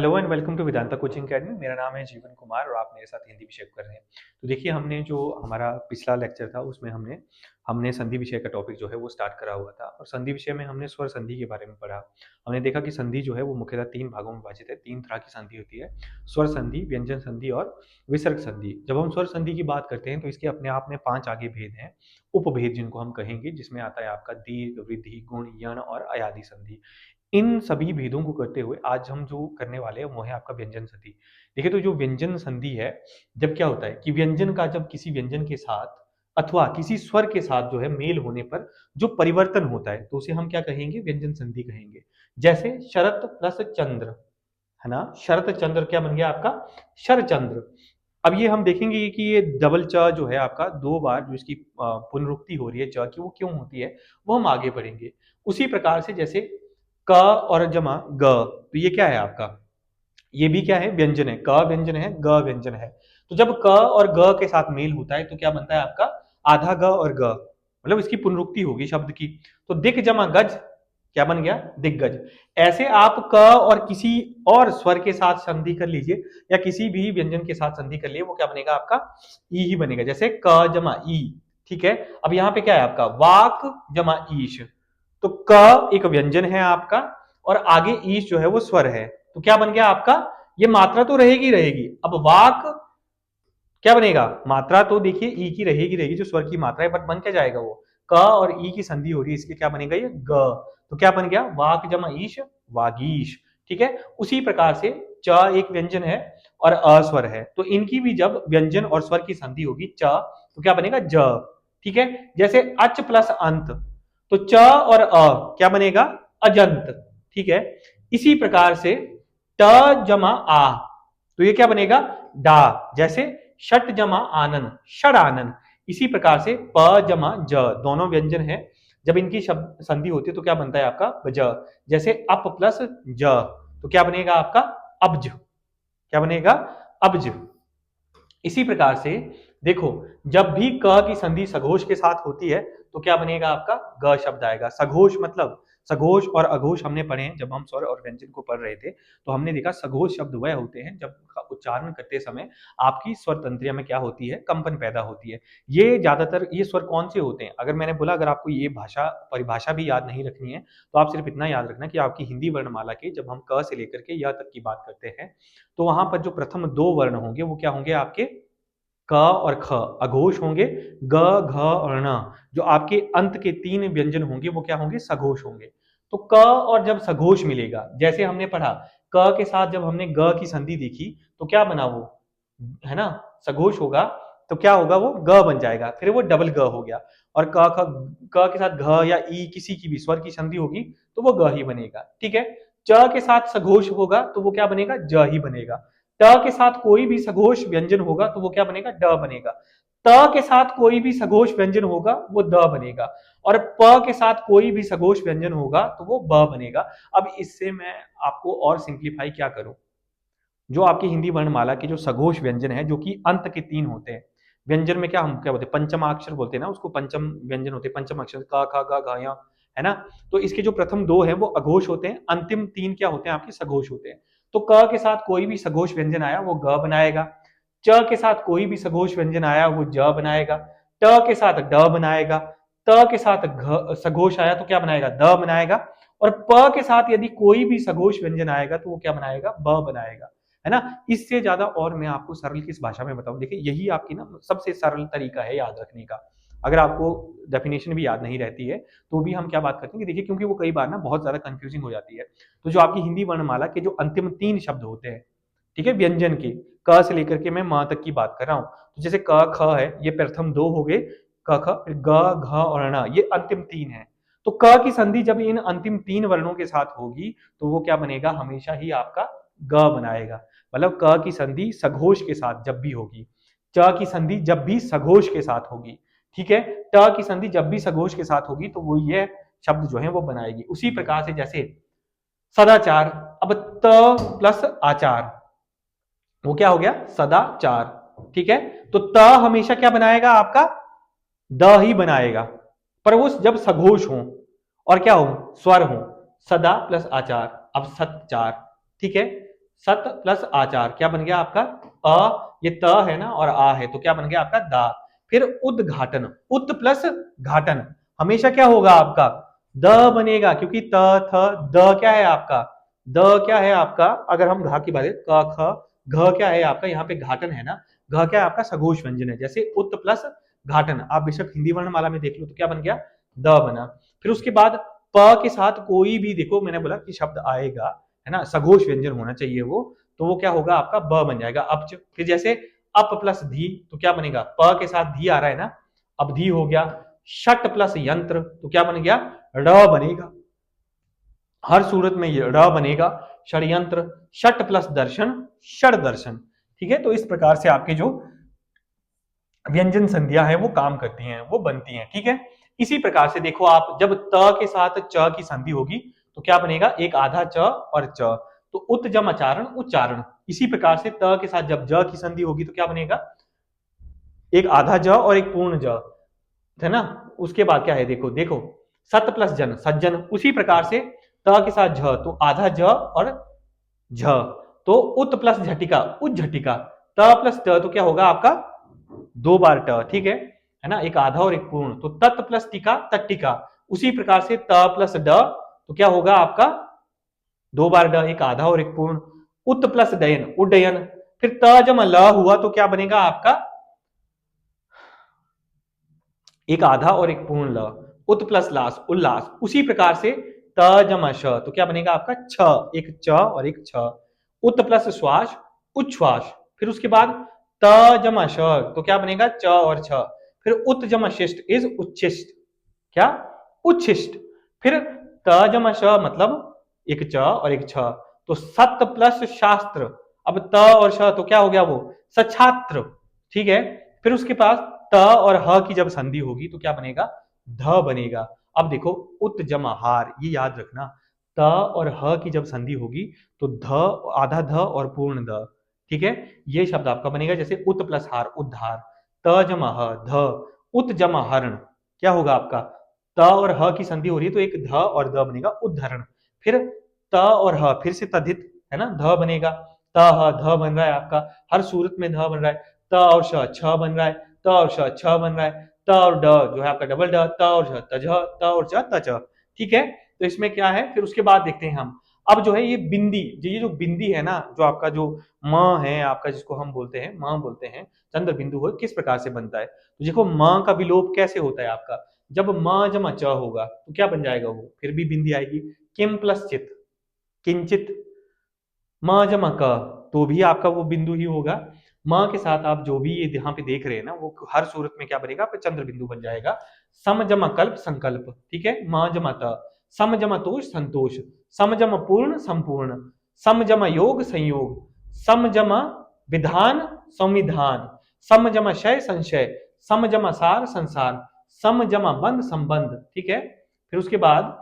Hello and welcome to Vedanta coaching academy. मेरा नाम है जीवन कुमार और आप मेरे साथ हिंदी विषय कर रहे हैं। तो देखिए, हमने जो हमारा पिछला लेक्चर था उसमें हमने हमने संधि विषय का टॉपिक जो है वो स्टार्ट करा हुआ था और संधि विषय में हमने स्वर संधि के बारे में पढ़ा। हमने देखा कि संधि जो है वो मुख्यतः तीन भागों में विभाजित है। तीन तरह की संधि होती है: स्वर संधि, व्यंजन संधि और विसर्ग संधि। जब हम स्वर संधि की बात करते हैं तो इसके अपने आप में 5 आगे भेद हैं, उपभेद जिनको हम कहेंगे, जिसमें आता है आपका दीर्घ, वृद्धि, गुण, यण और अयादि संधि। इन सभी भेदों को करते हुए आज हम जो करने वाले हैं वो है आपका व्यंजन संधि। देखिए, तो जो व्यंजन संधि है, जब क्या होता है कि व्यंजन का जब किसी व्यंजन के साथ अथवा किसी स्वर के साथ जो है मेल होने पर जो परिवर्तन होता है तो उसे हम क्या कहेंगे? व्यंजन संधि कहेंगे। जैसे शरत प्लस चंद्र, है ना? शरत चंद्र क्या बन गया आपका? शरचंद्र। अब ये हम देखेंगे कि ये डबल च जो है आपका दो बार जो इसकी पुनरुक्ति हो रही है च की, वो क्यों होती है वो हम आगे पढ़ेंगे। उसी प्रकार से जैसे क और जमा ग, तो ये क्या है आपका? ये भी क्या है? व्यंजन है। क व्यंजन है, ग व्यंजन है। तो जब क और ग के साथ मेल होता है तो क्या बनता है आपका? आधा ग और ग, मतलब इसकी पुनरुक्ति होगी शब्द की। तो दिक जमा गज क्या बन गया? दिग्गज। ऐसे आप क और किसी और स्वर के साथ संधि कर लीजिए या किसी भी व्यंजन के साथ संधि कर लिए, वो क्या बनेगा आपका? ई ही बनेगा। जैसे क जमा ई, ठीक है। अब यहाँ पे क्या है आपका? वाक जमा ईश। तो क एक व्यंजन है आपका और आगे ईश जो है वो स्वर है, तो क्या बन गया आपका? ये मात्रा तो रहेगी रहेगी। अब वाक क्या बनेगा? मात्रा तो देखिए ई की रहेगी रहेगी, जो स्वर की मात्रा है, बट बन क्या जाएगा वो? क और ई की संधि हो रही है, इसके क्या बनेगा? ये ग। तो क्या बन गया? वाक जमा ईश, वागीश। ठीक है। उसी प्रकार से च एक व्यंजन है और अ स्वर है, तो इनकी भी जब व्यंजन और स्वर की संधि होगी च, तो क्या बनेगा? ज। ठीक है। जैसे अच प्लस अंत, तो च और अ क्या बनेगा? अजंत। ठीक है। इसी प्रकार से ट जमा आ, तो ये क्या बनेगा? डा। जैसे षट जमा आनन, षड आनन। इसी प्रकार से प जमा ज, दोनों व्यंजन है, जब इनकी शब्द संधि होती है तो क्या बनता है आपका? ज। जैसे अप प्लस ज, तो क्या बनेगा आपका? अब्ज। क्या बनेगा? अब्ज। इसी प्रकार से देखो, जब भी क की संधि सघोष के साथ होती है तो क्या बनेगा आपका? ग शब्द आएगा। सघोष मतलब सघोष और अघोष हमने पढ़े हैं जब हम स्वर और व्यंजन को पढ़ रहे थे, तो हमने देखा सघोष शब्द वह होते हैं जब उच्चारण करते समय आपकी स्वर तंत्रिया में क्या होती है? कंपन पैदा होती है। ये ज्यादातर ये स्वर कौन से होते हैं? अगर मैंने बोला, अगर आपको ये भाषा परिभाषा भी याद नहीं रखनी है तो आप सिर्फ इतना याद रखना कि आपकी हिंदी वर्णमाला के जब हम क से लेकर के य तक की बात करते हैं तो वहां पर जो प्रथम दो वर्ण होंगे वो क्या होंगे आपके? क और ख अघोष होंगे। ग, घ और ण जो आपके अंत के तीन व्यंजन होंगे वो क्या होंगे? सघोष होंगे। तो क और जब सघोष मिलेगा, जैसे हमने पढ़ा क के साथ जब हमने ग की संधि देखी तो क्या बना वो? है ना? सघोष होगा तो क्या होगा? वो ग बन जाएगा, फिर वो डबल ग हो गया। और क के साथ घ या ई किसी की भी स्वर की संधि होगी तो वो ग ही बनेगा। ठीक है। च के साथ सघोष होगा तो वो क्या बनेगा? ज ही बनेगा। ट के साथ कोई भी सघोष व्यंजन होगा तो वो क्या बनेगा? ड बनेगा। त के साथ कोई भी सघोष व्यंजन होगा वो द बनेगा। और प के साथ कोई भी सघोष व्यंजन होगा तो वो ब बनेगा। अब इससे मैं आपको और सिंप्लीफाई क्या करूं? जो आपकी हिंदी वर्णमाला के जो सघोष व्यंजन है, जो कि अंत के तीन होते हैं, व्यंजन में क्या हम क्या बोलते हैं? पंचमाक्षर बोलते हैं ना उसको, पंचम व्यंजन होते हैं पंचम अक्षर, क ख ग घ य, है ना? तो इसके जो प्रथम दो हैं वो अघोष होते हैं, अंतिम तीन क्या होते हैं? आपके सघोष होते हैं। तो क के साथ कोई भी सघोष व्यंजन आया वो ग बनाएगा। च के साथ कोई भी सघोष व्यंजन आया वो ज बनाएगा। ट के साथ ड बनाएगा। त के साथ घ सघोष आया तो क्या बनाएगा? द बनाएगा। और प के साथ यदि कोई भी सघोष व्यंजन आएगा तो वो क्या बनाएगा? ब बनाएगा। है ना? इससे ज्यादा और मैं आपको सरल किस भाषा में बताऊं? देखिए, यही आपकी ना सबसे सरल तरीका है याद रखने का। अगर आपको डेफिनेशन भी याद नहीं रहती है तो भी हम क्या बात करते हैं कि देखिए, क्योंकि वो कई बार ना बहुत ज्यादा कंफ्यूजिंग हो जाती है, तो जो आपकी हिंदी वर्णमाला के जो अंतिम तीन शब्द होते हैं, ठीक है, व्यंजन के, क से लेकर के मैं म तक की बात कर रहा हूं, तो जैसे क ख है, ये प्रथम दो हो गए, क ख, ग घ और ण, ये अंतिम तीन है। तो क की संधि जब इन अंतिम तीन वर्णों के साथ होगी तो वो क्या बनेगा? हमेशा ही आपका ग बनाएगा। मतलब क की संधि सघोष के साथ जब भी होगी, च की संधि जब भी सघोष के साथ होगी, ठीक है, ट की संधि जब भी सघोष के साथ होगी तो वो ये शब्द जो है वो बनाएगी। उसी प्रकार से जैसे सदाचार, अब त प्लस आचार, वो क्या हो गया? सदाचार। ठीक है। तो त हमेशा क्या बनाएगा आपका? द ही बनाएगा, पर वो जब सघोष हो और क्या हो? स्वर हो। सदा प्लस आचार, अब सत्चार। ठीक है। सत प्लस आचार क्या बन गया आपका अ, ये त है ना और आ है तो क्या बन गया आपका दा। फिर उद्घाटन, उत प्लस घाटन हमेशा क्या होगा आपका द बनेगा, क्योंकि त थ द क्या है आपका द क्या है आपका, अगर हम घा की बात करें क ख घ क्या है आपका, यहाँ पे घाटन है ना, घ क्या है आपका सघोष व्यंजन है, जैसे उत प्लस घाटन आप बेशक हिंदी वर्णमाला में देख लो तो क्या बन गया द बना। फिर उसके बाद प के साथ कोई भी देखो मैंने बोला कि शब्द आएगा है ना सघोष व्यंजन होना चाहिए वो, तो वो क्या होगा आपका ब बन जाएगा अपच। फिर जैसे अप प्लस धी तो क्या बनेगा प के साथ धी आ रहा है ना, अवधि हो गया। षट प्लस यंत्र तो क्या बन गया ड़ बनेगा, हर सूरत में ये ड़ बनेगा षड्यंत्र। षट प्लस दर्शन षड दर्शन, ठीक है। तो इस प्रकार से आपके जो व्यंजन संधियां हैं वो काम करती हैं, वो बनती हैं, ठीक है। इसी प्रकार से देखो आप जब त के साथ च की संधि होगी तो क्या बनेगा एक आधा च और च, तो उत जम आचारण उच्चारण। इसी प्रकार से त के साथ जब ज की संधि होगी तो क्या बनेगा एक आधा ज और एक पूर्ण ज, है ना। उसके बाद क्या है देखो देखो सत प्लस जन सज्जन, उसी प्रकार से त के साथ झ तो आधा ज और झ, तो उत प्लस झटिका उज्झटिका। त प्लस ट तो क्या होगा आपका दो बार ट, ठीक है ना, एक आधा और एक पूर्ण, तो तत् प्लस टिका तट्टिका। उसी प्रकार से त प्लस ड तो क्या होगा आपका दो बार ड, एक आधा और एक पूर्ण। उत प्लस डयन उड्डयन। फिर त जब ल हुआ तो क्या बनेगा आपका एक आधा और एक पूर्ण ल। उत प्लस लास उल्लास। उसी प्रकार से त जमा श तो क्या बनेगा आपका छ, एक च और एक छ। उत प्लस श्वास उच्छ्वास। फिर उसके बाद त जमा श तो क्या बनेगा च और छ। फिर उत जमा शिष्ट इज उच्छिष्ट, क्या उच्छिष्ट। फिर त जमा श मतलब एक च और एक छ, तो सत प्लस शास्त्र। अब त और श तो क्या हो गया वो सछात्र, ठीक है। फिर उसके पास त और ह की जब संधि होगी तो क्या बनेगा ध बनेगा। अब देखो उत जमा हार, ये याद रखना त और ह की जब संधि होगी तो ध आधा ध और पूर्ण ध, ठीक है। ये शब्द आपका बनेगा जैसे उत प्लस हार उद्धार। त जमा ह ध, उत जमा हरण क्या होगा आपका त और ह की संधि हो रही है तो एक ध और द बनेगा उद्धरण। फिर त और ह फिर से तद्धित है ना ध बनेगा, त ह ध बन रहा है आपका, हर सूरत में ध बन रहा है। त और श छ बन रहा है, त और श छ बन रहा है, त और ड जो है आपका डबल ड, त और श तज, त और च तच, ठीक है। तो इसमें क्या है फिर उसके बाद देखते हैं हम अब जो है ये बिंदी, ये जो बिंदी है ना जो आपका जो म है आपका जिसको हम बोलते हैं म बोलते हैं चंद्र बिंदु हो, किस प्रकार से बनता है तो देखो म का विलोप कैसे होता है आपका जब म जमा च होगा तो क्या बन जाएगा वो फिर भी बिंदी आएगी किम प्लस चित किंचित। म जमा क तो भी आपका वो बिंदु ही होगा। म के साथ आप जो भी ये यहाँ पे देख रहे हैं ना वो हर सूरत में क्या बनेगा आपका चंद्र बिंदु बन जाएगा। सम जमा कल्प संकल्प, ठीक है। म जमा त, सम जमा तोष संतोष, सम जमा पूर्ण संपूर्ण, सम जमा योग संयोग, सम जमा विधान संविधान, सम जमा शय संशय, सम जमा सार संसार, सम जमा बंध संबंध, ठीक है। फिर उसके बाद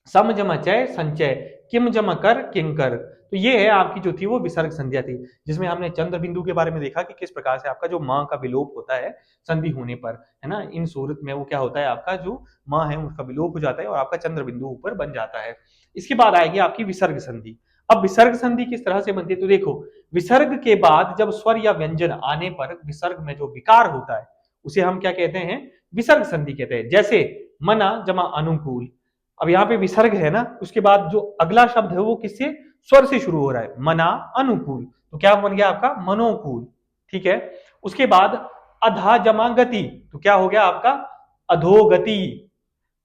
सम जमा चय संचय, किम जमा कर किंकर। तो ये है आपकी जो थी वो विसर्ग संध्या थी, जिसमें हमने चंद्र बिंदु के बारे में देखा कि किस प्रकार से आपका जो मां का विलोप होता है संधि होने पर, है ना। इन सूरत में वो क्या होता है आपका जो मां है उसका विलोप हो जाता है और आपका चंद्र बिंदु ऊपर बन जाता है। इसके बाद आएगी आपकी विसर्ग संधि। अब विसर्ग संधि किस तरह से बनती है तो देखो विसर्ग के बाद जब स्वर या व्यंजन आने पर विसर्ग में जो विकार होता है उसे हम क्या कहते हैं विसर्ग संधि कहते हैं। जैसे मना जमा अनुकूल, अब यहाँ पे विसर्ग है ना उसके बाद जो अगला शब्द है वो किससे स्वर से शुरू हो रहा है मना अनुकूल, तो क्या बन गया आपका मनोकूल, ठीक है। उसके बाद अधा जमा गति तो क्या हो गया आपका अधोगति।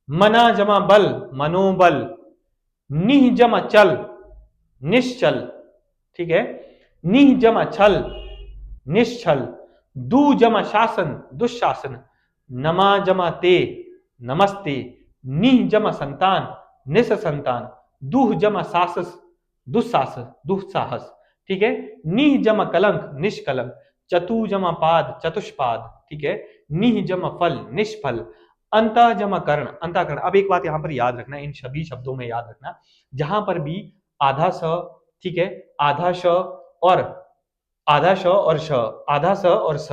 मना जमा बल मनोबल, निह जमा चल निश्चल, ठीक है। निह जमा छल निश्चल, दू जमा शासन दुशासन, नमा जमा ते नमस्ते, निह जमा संतान निस संतान, दुह जमा सासस दुस्साहस दुस्साहस, ठीक है। निह जमा कलंक निष्कलंक, चतु जमा पाद चतुष्पाद, ठीक है। निह जमा फल निष्फल, अंत जमा कर्ण अंतःकरण। अब एक बात यहाँ पर याद रखना, इन सभी शब्दों में याद रखना जहां पर भी आधा स, ठीक है, आधा श और आधा श और श, आधा स और स,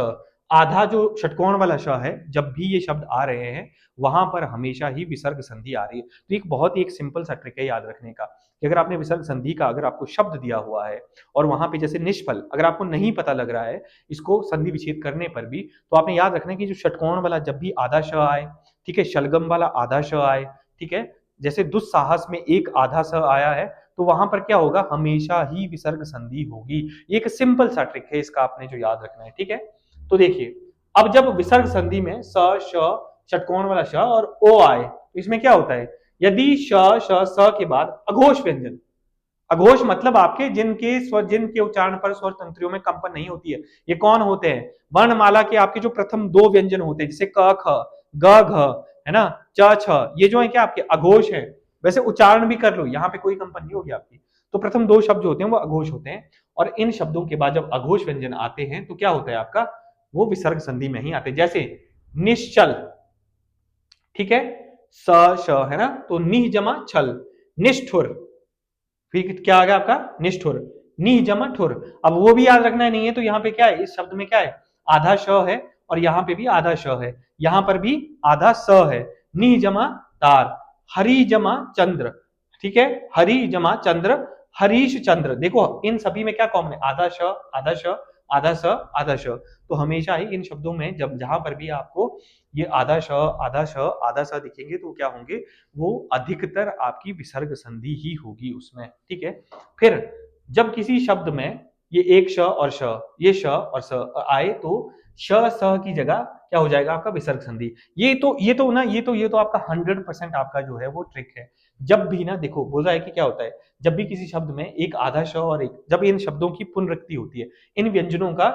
आधा जो षटकोण वाला श है, जब भी ये शब्द आ रहे हैं वहां पर हमेशा ही विसर्ग संधि आ रही है। तो एक बहुत ही एक सिंपल सा ट्रिक है याद रखने का कि अगर आपने विसर्ग संधि का अगर आपको शब्द दिया हुआ है और वहां पे जैसे निष्फल अगर आपको नहीं पता लग रहा है इसको संधि विच्छेद करने पर भी, तो आपने याद रखना है कि जो षटकोण वाला जब भी आधा श आए, ठीक है, शलगम वाला आधा श आए, ठीक है, जैसे दुस्साहस में एक आधा स आया है तो वहां पर क्या होगा, हमेशा ही विसर्ग संधि होगी। एक सिंपल सा ट्रिक है, इसका आपने जो याद रखना है, ठीक है। तो देखिए अब जब विसर्ग संधि में स श षटकोण वाला श और ओ आए तो इसमें क्या होता है, यदि श श स के बाद अघोष व्यंजन, अघोष मतलब आपके जिनके स्वर जिनके उच्चारण पर स्वर तंत्रियों में कंपन नहीं होती है, ये कौन होते हैं, वर्णमाला के आपके जो प्रथम दो व्यंजन होते हैं जैसे क ख ग घ, है ना, च छ, ये जो है क्या आपके अघोष है। वैसे उच्चारण भी कर लो, यहाँ पे कोई कंपन नहीं होगी आपकी। तो प्रथम दो शब्द जो होते हैं वो अघोष होते हैं और इन शब्दों के बाद जब अघोष व्यंजन आते हैं तो क्या होता है आपका, वो विसर्ग संधि में ही आते हैं। जैसे निश्चल, ठीक है, स श है ना, तो निह जमा छल, निष्ठुर, फिर क्या आ गया आपका निष्ठुर, निह जमा ठुर। अब वो भी याद रखना है, नहीं है तो यहाँ पे क्या है, इस शब्द में क्या है, आधा श है और यहाँ पे भी आधा श है, यहाँ पर भी आधा स है। निह जमा तार, हरि जमा चंद्र, ठीक है, हरि जमा चंद्र, हरीश चंद्र। देखो इन सभी में क्या कॉमन है, आधा श आधा श आधा स आधा श। तो हमेशा ही इन शब्दों में जब जहां पर भी आपको ये आधा श आधा श आधा स दिखेंगे तो क्या होंगे, वो अधिकतर आपकी विसर्ग संधि ही होगी उसमें, ठीक है। फिर जब किसी शब्द में ये एक श और श, ये श और स आए तो श स की जगह क्या हो जाएगा आपका विसर्ग संधि। ये तो आपका 100% आपका जो है वो ट्रिक है। जब भी ना देखो बोल रहा है कि क्या होता है, जब भी किसी शब्द में एक आधा श और एक, जब इन शब्दों की पुनरुक्ति होती है, इन व्यंजनों का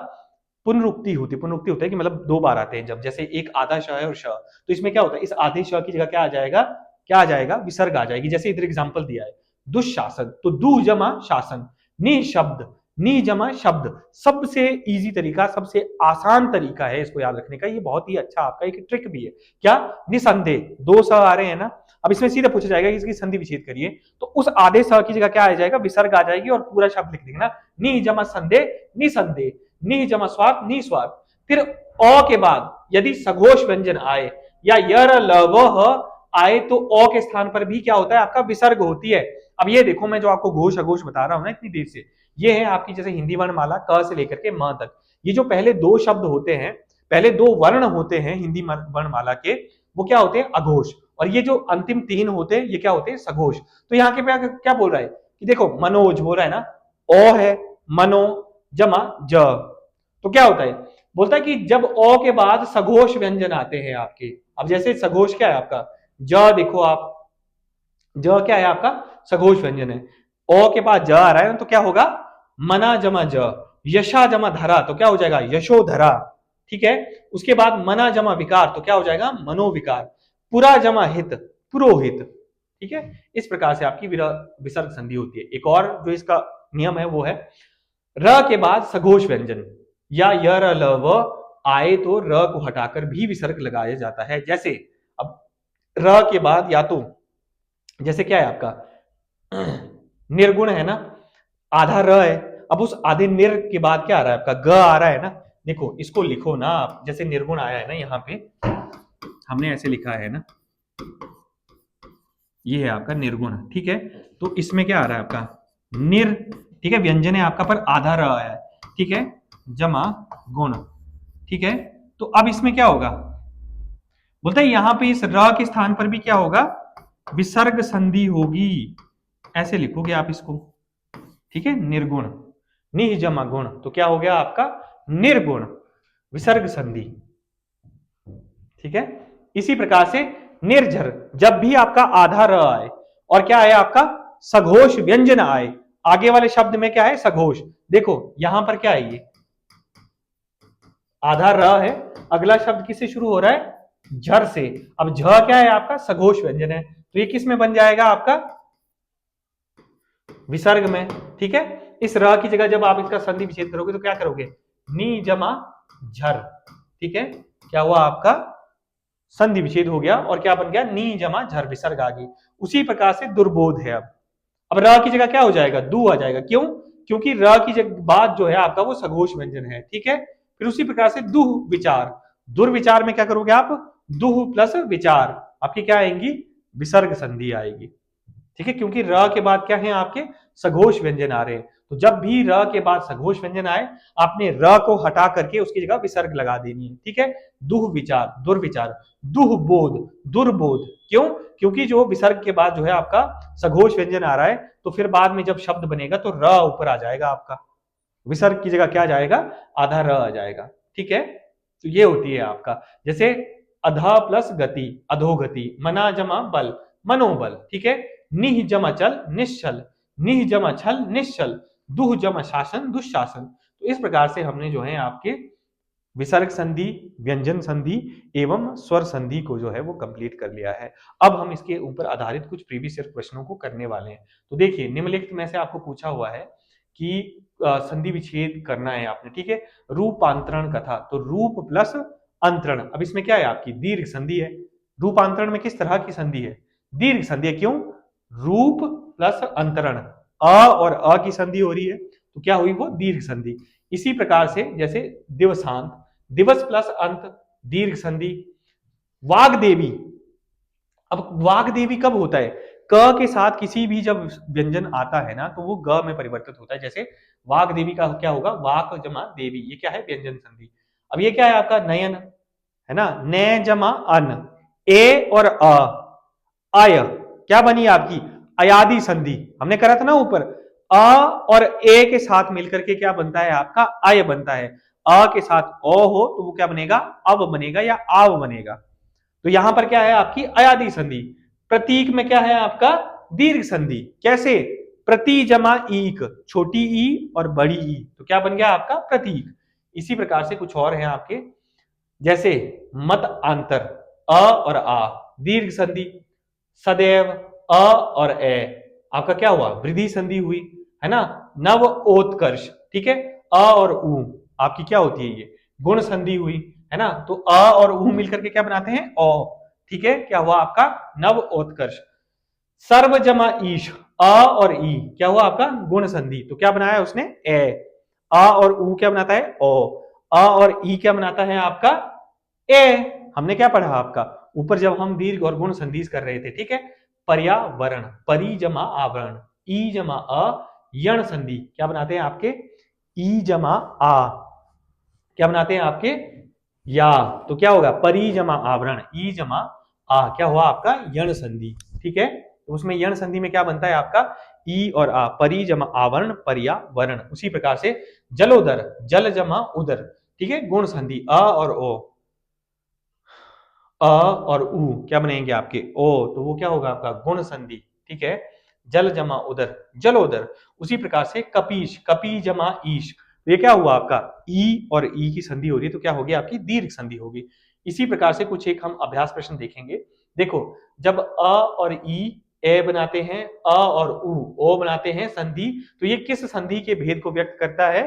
पुनरुक्ति होता है कि मतलब दो बार आते हैं, जब जैसे एक आधा श है और श, तो इसमें क्या होता है, इस आधे श की जगह क्या आ जाएगा, क्या आ जाएगा, विसर्ग आ जाएगी। जैसे इधर एग्जांपल दिया है दुशासन, तो दु जमा शासन, निशब्द, नि जमा शब्द। सबसे इजी तरीका, सबसे आसान तरीका है इसको याद रखने का, ये बहुत ही अच्छा आपका एक ट्रिक भी है। क्या, निसंदेह, दो स आ रहे हैं ना, अब इसमें सीधे पूछा जाएगा कि इसकी संधि विच्छेद करिए, तो उस आधे स की जगह क्या आ जाएगा, विसर्ग आ जाएगी और पूरा शब्द लिख देंगे ना, नि जमा संदेह निसंदेह, नि जमा स्वार्थ निस्वार्थ। फिर अ के बाद यदि सघोष व्यंजन आए या यर लव आए तो अ के स्थान पर भी क्या होता है, आपका विसर्ग होती है। अब ये देखो मैं जो आपको घोष अघोष बता रहा हूं ना इतनी देर से, ये है आपकी जैसे हिंदी वर्णमाला क से लेकर के म तक, ये जो पहले दो शब्द होते हैं, पहले दो वर्ण होते हैं हिंदी वर्णमाला के, वो क्या होते हैं, अघोष, और ये जो अंतिम तीन होते हैं ये क्या होते हैं, सघोष। तो यहाँ के क्या बोल रहा है कि देखो मनोज बोल रहा है ना, ओ है, मनो जमा ज, तो क्या होता है, बोलता है कि जब ओ के बाद सघोष व्यंजन आते हैं आपके, अब जैसे सघोष क्या है आपका, ज देखो आप, ज क्या है आपका, सघोष व्यंजन है, ओ के बाद ज आ रहा है तो क्या होगा, मना जमा ज, यशा जमा धरा तो क्या हो जाएगा, यशोधरा, ठीक है। उसके बाद मना जमा विकार तो क्या हो जाएगा, मनोविकार, पुरा जमा हित, पुरोहित, ठीक है। इस प्रकार से आपकी विसर्ग संधि होती है। एक और जो इसका नियम है वो है, र के बाद सघोष व्यंजन या यर लव आए तो र को हटाकर भी विसर्ग लगाया जाता है। जैसे अब र के बाद या तो जैसे क्या है आपका निर्गुण है ना, आधा र है, अब उस आधे निर के बाद क्या आ रहा है आपका, ग आ रहा है ना, देखो इसको लिखो ना आप, जैसे निर्गुण आया है ना, यहाँ पे हमने ऐसे लिखा है ना, ये है आपका निर्गुण, ठीक है। तो इसमें क्या आ रहा है आपका निर, ठीक है, व्यंजन है आपका पर आधा र आया है, ठीक है, जमा गुण, ठीक है। तो अब इसमें क्या होगा, बोलता है यहां पे इस र के स्थान पर भी क्या होगा, विसर्ग संधि होगी, ऐसे लिखोगे आप इसको, ठीक है, निर्गुण, निह जमा गुण, तो क्या हो गया आपका निर्गुण विसर्ग संधि, ठीक है। इसी प्रकार से निर्झर, जब भी आपका आधा र आए और क्या आए आपका सघोष व्यंजन आए, आगे वाले शब्द में क्या है, सघोष, देखो यहां पर क्या है, ये आधा र है, अगला शब्द किससे शुरू हो रहा है, झर से, अब झ क्या है आपका सघोष व्यंजन है, तो ये किस में बन जाएगा आपका विसर्ग में, ठीक है। इस र की जगह जब आप इसका संधि विच्छेद करोगे तो क्या करोगे, नी जमा झर, ठीक है, क्या हुआ आपका संधि विच्छेद हो गया और क्या बन गया, नी जमा झर, विसर्ग आ गई। उसी प्रकार से दुर्बोध है, अब र की जगह क्या हो जाएगा, दू आ जाएगा, क्यों, क्योंकि र की जगह बाद जो है आपका वो सघोष व्यंजन है, ठीक है। फिर उसी प्रकार से दुह विचार, दुर्विचार में क्या करोगे आप, दुह प्लस विचार, आपकी क्या आएंगी, विसर्ग संधि आएगी। ठीक है, क्योंकि र के बाद क्या है आपके सघोष व्यंजन आ रहे हैं, तो जब भी र के बाद सघोष व्यंजन आए आपने र को हटा करके उसकी जगह विसर्ग लगा देनी है। ठीक है, दुह विचार, दुर्विचार, दुह बोध, दुर्बोध, क्यों, क्योंकि जो विसर्ग के बाद जो है आपका सघोष व्यंजन आ रहा है, तो फिर बाद में जब शब्द बनेगा तो र ऊपर आ जाएगा, आपका विसर्ग की जगह क्या आ जाएगा, आधा र आ जाएगा। ठीक है, तो ये होती है आपका, जैसे अधा प्लस गति, अधोगति, मना जमा बल, मनोबल। ठीक है, निह जमा चल, निश्चल, निह जमा छल, निश्चल, दुह जमा शासन, दुशासन। तो इस प्रकार से हमने जो है आपके विसर्ग संधि, व्यंजन संधि एवं स्वर संधि को जो है वो कंप्लीट कर लिया है। अब हम इसके ऊपर आधारित कुछ प्रीवियस ईयर क्वेश्चनों को करने वाले हैं। तो देखिए, निम्नलिखित में से आपको पूछा हुआ है कि संधि विच्छेद करना है आपने। ठीक है, रूपांतरण कथा, तो रूप प्लस अंतरण, अब इसमें क्या है आपकी दीर्घ संधि है। रूपांतरण में किस तरह की संधि है, दीर्घ संधि है, क्यों, रूप प्लस अंतरण, अ और अ की संधि हो रही है, तो क्या हुई वो दीर्घ संधि। इसी प्रकार से जैसे दिवसांत, दिवस प्लस अंत, दीर्घ संधि। वाग्देवी, अब वाग्देवी कब होता है, क के साथ किसी भी जब व्यंजन आता है ना तो वो ग में परिवर्तित होता है। जैसे वाग्देवी का क्या होगा, वाक जमा देवी, ये क्या है, व्यंजन संधि। अब ये क्या है आपका नयन, है ना, न जमा अन, ए और अ, आय, क्या बनी आपकी अयादि संधि, हमने करा था ना ऊपर, अ और ए के साथ मिलकर के क्या बनता है आपका आय बनता है। अ के साथ ओ हो तो वो क्या बनेगा, अब बनेगा या आव बनेगा। तो यहां पर क्या है आपकी अयादि संधि। प्रतीक में क्या है आपका दीर्घ संधि, कैसे, प्रति जमा ईक, छोटी ई और बड़ी ई, तो क्या बन गया आपका प्रतीक। इसी प्रकार से कुछ और है आपके, जैसे मत अंतर, अ और आ, दीर्घ संधि। सदैव, अ और ए, आपका क्या हुआ वृद्धि संधि हुई, है ना। नव ओत्कर्ष, ठीक है, अ और उ, आपकी क्या होती है ये गुण संधि हुई, है ना। तो अ और उ मिलकर के क्या बनाते हैं ओ, ठीक है, क्या हुआ आपका नव ओत्कर्ष। सर्व जमा ईश, अ और ई, क्या हुआ आपका गुण संधि, तो क्या बनाया उसने ए। अ और उ क्या बनाता है ओ, अ और ई क्या बनाता है आपका ए। हमने क्या पढ़ा आपका ऊपर जब हम दीर्घ और गुण संधि कर रहे थे, ठीक है। पर्यावरण, परि जमा आवरण, ई जमा अ, यण संधि क्या बनाते हैं आपके ई जमा आ, क्या बनाते हैं आपके या, तो क्या होगा परि जमा आवरण, ई जमा आ, क्या हुआ आपका यण संधि, ठीक है। तो उसमें यण संधि में क्या बनता है आपका ई और आ, परि जमा आवरण, पर्यावरण। उसी प्रकार से जलोदर, जल जमा उदर, ठीक है, गुण संधि अ और ओ, अ और उ क्या बनेंगे आपके ओ, तो वो क्या होगा आपका गुण संधि, ठीक है। जल जमा उदर, जलोदर। उसी प्रकार से कपीश, कपी जमा ईश, तो ये क्या हुआ आपका ई और ई की संधि हो रही है, तो क्या होगी आपकी दीर्घ संधि होगी। इसी प्रकार से कुछ एक हम अभ्यास प्रश्न देखेंगे। देखो, जब अ और ई ए बनाते हैं, अ और उ ओ बनाते हैं संधि, तो ये किस संधि के भेद को व्यक्त करता है,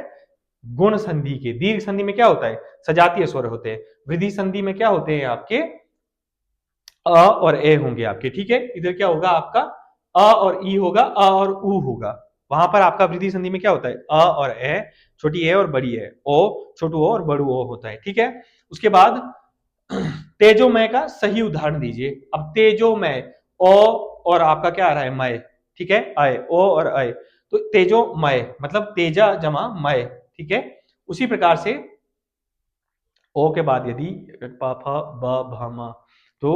गुण संधि के। दीर्घ संधि में क्या होता है सजातीय स्वर होते हैं, वृद्धि संधि में क्या होते हैं आपके अ और ए होंगे आपके, ठीक है। इधर क्या होगा आपका अ और ई होगा, अ और उ होगा। वहां पर आपका वृद्धि संधि में क्या होता है अ और ए, छोटी ए और बड़ी ए, ओ छोटू ओ और बड़ू ओ होता है, ठीक है। उसके बाद तेजोमय का सही उदाहरण दीजिए। अब तेजोमय ओ और आपका क्या आ रहा है मय, ठीक है, अय, ओ और अय, तो तेजोमय मतलब तेजा जमा मय, ठीक है। उसी प्रकार से ओ के बाद यदि प फ ब भ म, तो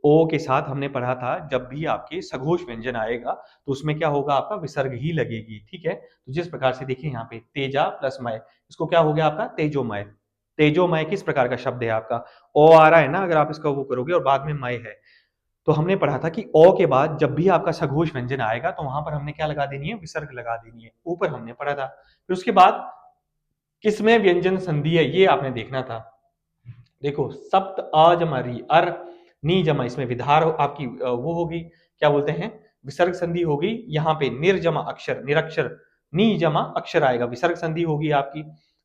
ओ के साथ हमने पढ़ा था जब भी आपके सघोष व्यंजन आएगा तो उसमें क्या होगा आपका विसर्ग ही लगेगी, ठीक है। तो जिस प्रकार से देखिए यहाँ पे तेजा प्लस मय, इसको क्या हो गया आपका तेजोमय। तेजोमय किस प्रकार का शब्द है आपका, ओ आ रहा है ना, अगर आप इसका वो करोगे और बाद में मय है, तो हमने पढ़ा था कि ओ के बाद जब भी आपका सघोष व्यंजन आएगा तो वहां पर हमने क्या लगा देनी है, विसर्ग लगा देनी है, ऊपर हमने पढ़ा था। फिर उसके बाद किसमें व्यंजन संधि है ये आपने देखना था। देखो सप्त अ जमा री, अर नी जमा, इसमें विधार आपकी वो होगी, क्या बोलते हैं विसर्ग संधि होगी। यहाँ पे निर्जमा अक्षर, निरक्षर, नी जमा अक्षर आएगा, विसर्ग संधि होगी आपकी।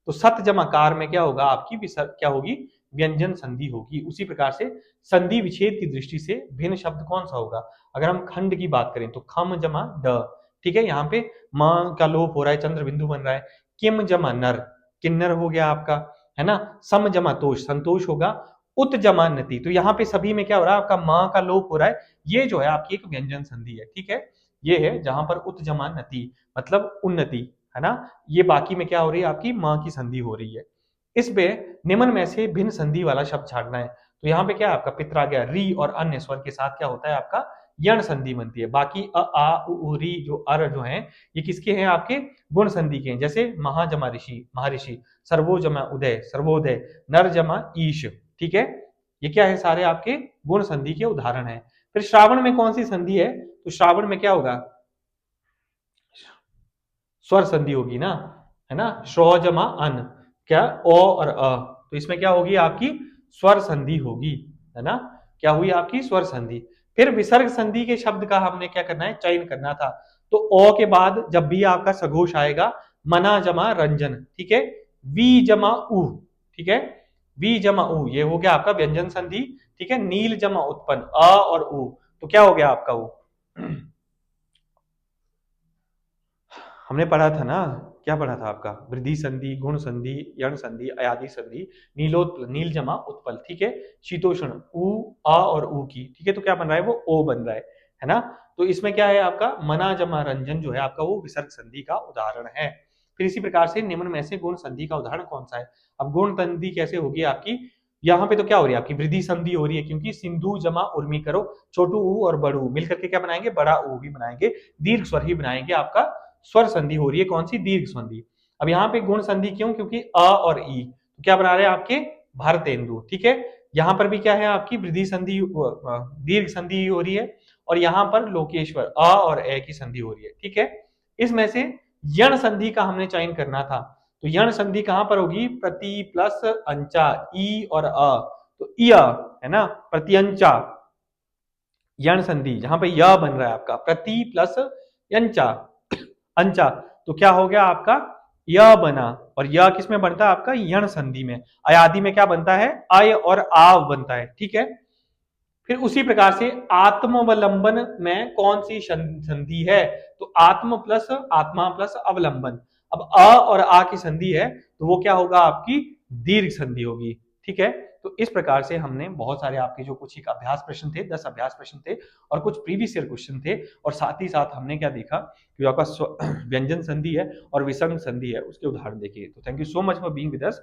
तो सत जमा कार में क्या होगा आपकी विसर्ग, क्या होगी व्यंजन संधि होगी। उसी प्रकार से संधि विच्छेद की दृष्टि से भिन्न शब्द कौन सा होगा, अगर हम खंड की बात करें तो खम जमा ड, ठीक है। यहाँ पे म का लोप हो रहा है, चंद्र बिंदु बन रहा है। किम जमा नर, किन्नर हो गया आपका। है ना। सम जमा तोष, संतोष होगा। उत जमा नति, तो यहाँ पे सभी में क्या हो रहा है, आपका मां का लोप हो रहा है। ये जो है आपकी एक व्यंजन संधि है, ठीक है। ये है जहां पर उत जमा नति मतलब उन्नति, है ना। ये बाकी में क्या हो रही है, आपकी मां की संधि हो रही है। इसमें निम्न में से भिन्न संधि वाला शब्द छांटना है। तो यहाँ पे क्या है, आपका पित्र आ गया, री और अन्य स्वर के साथ क्या होता है, आपका यण संधि बनती है। बाकी अ आ उ री जो अर जो है, ये किसके हैं, आपके गुण संधि के हैं। जैसे महाजमा ऋषि, महर्षि, सर्वो जमा उदय, सर्वोदय, नर जमा ईश, ठीक है। ये क्या है, सारे आपके गुण संधि के उदाहरण हैं। फिर श्रावण में कौन सी संधि है, तो श्रावण में क्या होगा, स्वर संधि होगी ना, है ना। श्रो जमा अन, क्या ओ और अ, तो इसमें क्या होगी, आपकी स्वर संधि होगी, है ना। क्या हुई, आपकी स्वर संधि। फिर विसर्ग संधि के शब्द का हमने क्या करना है, चयन करना था। तो ओ के बाद जब भी आपका सघोष आएगा, मना जमा रंजन, ठीक है। वी जमा उ, ठीक है। वी जमा उ, ये हो गया आपका व्यंजन संधि, ठीक है। नील जमा उत्पन्न, अ और उ, तो क्या हो गया आपका उ। हमने पढ़ा था ना, क्या पढ़ा था आपका, वृद्धि संधि, गुण संधि, यण संधि, अयादि संधि, नीलोत्पल, नील जमा उत्पल, ठीक है। शीतोष्ण, उ आ और उ की, ठीक है। तो क्या बन रहा है, वो ओ बन रहा है ना। तो इसमें क्या है, आपका मना जमा रंजन जो है आपका, वो विसर्ग संधि का उदाहरण है। फिर इसी प्रकार से निम्न में से गुण संधि का उदाहरण कौन सा है। अब गुण संधि कैसे होगी आपकी, यहाँ पे तो क्या हो रही है, आपकी वृद्धि संधि हो रही है, क्योंकि सिंधु जमा उर्मी करो, छोटू ऊ और बड़ू मिलकर के क्या बनाएंगे, बड़ा ऊ भी बनाएंगे, दीर्घ स्वर ही बनाएंगे, आपका स्वर संधि हो रही है, कौन सी, दीर्घ संधि। अब यहाँ पे गुण संधि क्यों, क्योंकि अ और ई, तो क्या बना रहे हैं आपके, भारतेंदु, ठीक है। यहाँ पर भी क्या है, आपकी वृद्धि संधि, दीर्घ संधि हो रही है। और यहाँ पर लोकेश्वर, अ और ए की संधि हो रही है, ठीक है। इसमें से यण संधि का हमने चयन करना था। तो यण संधि कहां पर होगी, प्रति प्लस अंचा, ई और अ, तो इय, है ना, प्रत्यंचा यण संधि, जहां पे य बन रहा है आपका, प्रति प्लस यंचा, अंचा, तो क्या हो गया आपका, य बना। और य किस में बनता है, आपका यण संधि में। अयादि में क्या बनता है, अय और आव बनता है, ठीक है। फिर उसी प्रकार से आत्मवलंबन में कौन सी संधि है, तो आत्म प्लस आत्मा प्लस अवलंबन। अब अ और आ की संधि है, तो वो क्या होगा, आपकी दीर्घ संधि होगी, ठीक है। तो इस प्रकार से हमने बहुत सारे आपके जो कुछ एक अभ्यास प्रश्न थे, 10 अभ्यास प्रश्न थे, और कुछ प्रीवियस ईयर क्वेश्चन थे, और साथ ही साथ हमने क्या देखा कि आपका व्यंजन संधि है और विसर्ग संधि है, उसके उदाहरण देखिए। तो thank you so much for being with us.